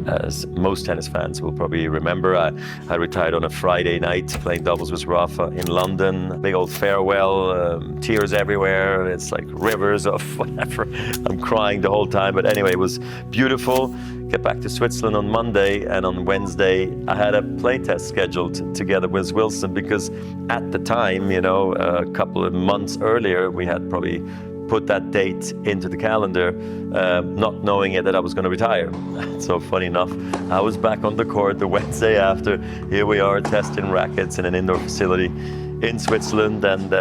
As most tennis fans will probably remember, I retired on a Friday night playing doubles with Rafa in London. Big old farewell, tears everywhere. It's like rivers of whatever. I'm crying the whole time, but anyway, it was beautiful. Get back to Switzerland on Monday, and on Wednesday I had a playtest scheduled together with Wilson, because at the time, you know, a couple of months earlier, we had probably put that date into the calendar, not knowing it that I was going to retire. So funny enough, I was back on the court the Wednesday after. Here we are testing rackets in an indoor facility in Switzerland, and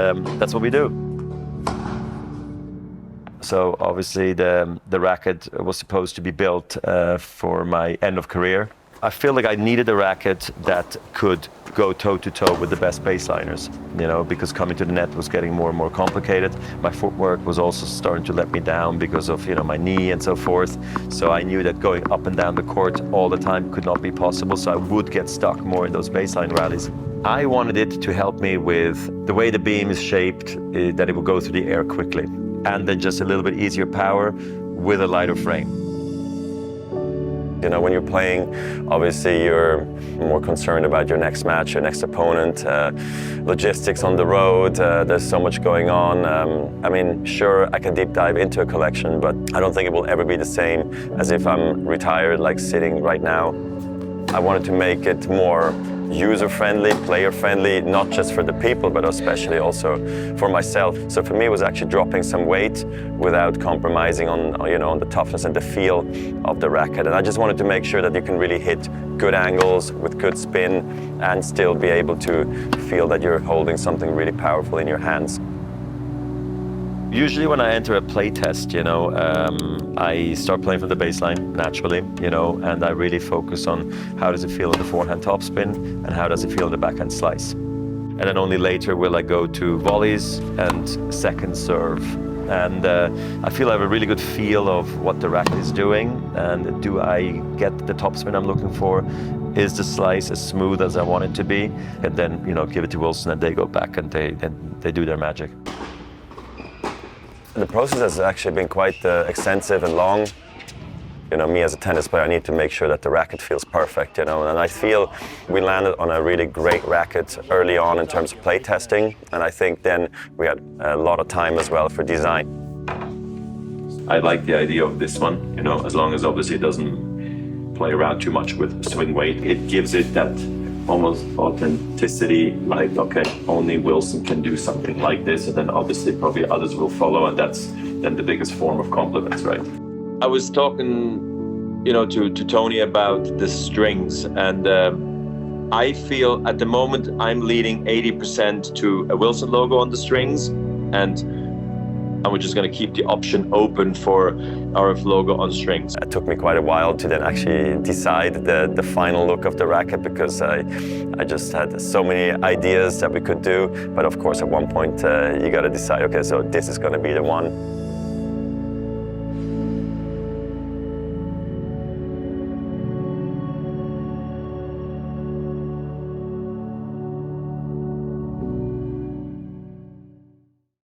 that's what we do. So obviously the racket was supposed to be built for my end of career. I feel like I needed a racket that could go toe-to-toe with the best baseliners, you know, because coming to the net was getting more and more complicated. My footwork was also starting to let me down because of, you know, my knee and so forth. So I knew that going up and down the court all the time could not be possible, so I would get stuck more in those baseline rallies. I wanted it to help me with the way the beam is shaped, that it will go through the air quickly, and then just a little bit easier power with a lighter frame. You know, when you're playing, obviously you're more concerned about your next match, your next opponent, logistics on the road, there's so much going on. I mean, sure, I can deep dive into a collection, but I don't think it will ever be the same as if I'm retired, like sitting right now. I wanted to make it more user-friendly, player-friendly, not just for the people, but especially also for myself. So for me, it was actually dropping some weight without compromising on, you know, on the toughness and the feel of the racket. And I just wanted to make sure that you can really hit good angles with good spin and still be able to feel that you're holding something really powerful in your hands. Usually when I enter a play test, you know, I start playing from the baseline naturally, you know, and I really focus on how does it feel in the forehand topspin and how does it feel in the backhand slice. And then only later will I go to volleys and second serve. And I feel I have a really good feel of what the racket is doing, and do I get the topspin I'm looking for? Is the slice as smooth as I want it to be? And then, you know, give it to Wilson and they go back and they do their magic. The process has actually been quite extensive and long. You know, me as a tennis player, I need to make sure that the racket feels perfect, you know, and I feel we landed on a really great racket early on in terms of play testing, and I think then we had a lot of time as well for design. I like the idea of this one, you know, as long as obviously it doesn't play around too much with swing weight. It gives it that almost authenticity, like, okay, only Wilson can do something like this, and then obviously probably others will follow, and that's then the biggest form of compliments, right? I was talking, you know, to Tony about the strings, and I feel at the moment I'm leading 80% to a Wilson logo on the strings, and we're just going to keep the option open for RF logo on strings. It took me quite a while to then actually decide the final look of the racket, because I just had so many ideas that we could do. But of course, at one point, you got to decide, okay, so this is going to be the one.